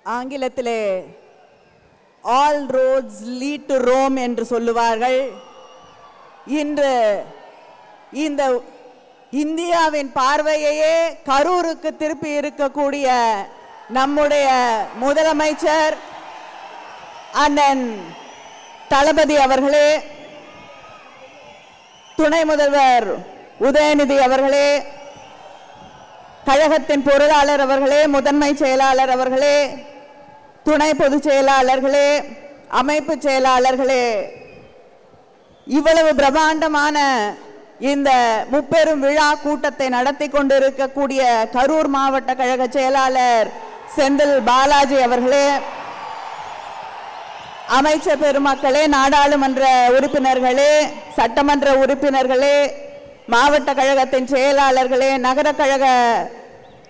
ஆங்கிலத்திலே all roads lead to Rome என்று சொல்லுவார்கள். இன்று இந்த இந்தியாவின் பார்வையையே கரூருக்கு திருப்பி இருக்கக்கூடிய நம்முடைய முதலமைச்சர் அண்ணன் தளபதி அவர்களே, துணை முதல்வர் உதயநிதி அவர்களே, கழகத்தின் பொருளாளர் அவர்களே, முதன்மை செயலாளர் அவர்களே, துணை பொதுச் செயலாளர்களே, அமைப்பு செயலாளர்களே, இவ்வளவு பிரம்மாண்டமான இந்த முப்பெரும் விழா கூட்டத்தை நடத்தி கொண்டிருக்கக்கூடிய கரூர் மாவட்ட கழக செயலாளர் செந்தில் பாலாஜி அவர்களே, அமைச்சர் பெருமக்களே, நாடாளுமன்ற உறுப்பினர்களே, சட்டமன்ற உறுப்பினர்களே, மாவட்ட கழகத்தின் செயலாளர்களே, நகர கழக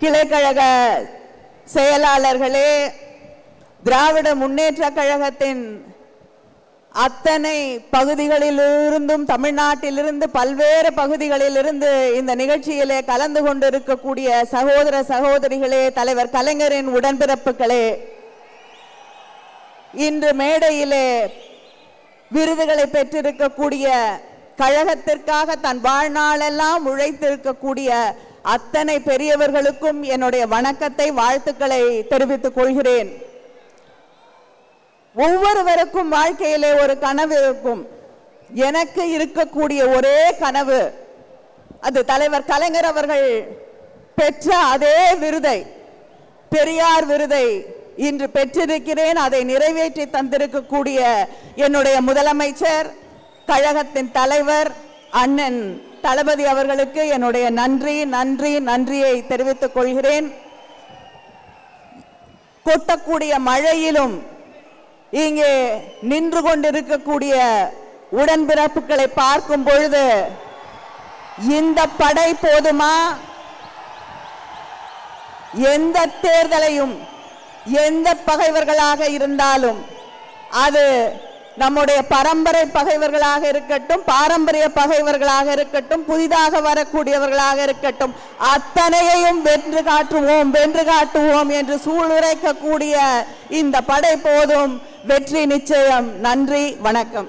கிளைக்கழக செயலாளர்களே, திராவிட முன்னேற்ற கழகத்தின் அத்தனை பகுதிகளிலிருந்தும் தமிழ்நாட்டிலிருந்து பல்வேறு பகுதிகளிலிருந்து இந்த நிகழ்ச்சியிலே கலந்து கொண்டிருக்கக்கூடிய சகோதர சகோதரிகளே, தலைவர் கலைஞரின் உடன்பிறப்புகளே, இன்று மேடையிலே விருதுகளை பெற்றிருக்கக்கூடிய கழகத்திற்காக தன் வாழ்நாளெல்லாம் உழைத்திருக்கக்கூடிய அத்தனை பெரியவர்களுக்கும் என்னுடைய வணக்கத்தை, வாழ்த்துக்களை தெரிவித்துக் கொள்கிறேன். ஒவ்வொருவருக்கும் வாழ்க்கையிலே ஒரு கனவு இருக்கும். எனக்கு இருக்கக்கூடிய ஒரே கனவு, அது தலைவர் கலைஞர் அவர்கள் பெற்ற அதே விருதை, பெரியார் விருதை இன்று பெற்றிருக்கிறேன். அதை நிறைவேற்றி தந்திருக்கக்கூடிய என்னுடைய முதலமைச்சர், கழகத்தின் தலைவர் அண்ணன் தளபதி அவர்களுக்கு என்னுடைய நன்றியை தெரிவித்துக் கொள்கிறேன். கொட்டக்கூடிய மழையிலும் இங்கே நின்று கொண்டிருக்கக்கூடிய உடன்பிறப்புகளை பார்க்கும் பொழுது இந்த படை போதுமா? எந்த தேர்தலையும் எந்த பகைவர்களாக இருந்தாலும், அது நம்முடைய பரம்பரை பகைவர்களாக இருக்கட்டும், பாரம்பரிய பகைவர்களாக இருக்கட்டும், புதிதாக வரக்கூடியவர்களாக இருக்கட்டும், அத்தனையையும் வென்று காட்டுவோம் என்று சூளுரைக்கக்கூடிய இந்த படை போதும், வெற்றி நிச்சயம். நன்றி, வணக்கம்.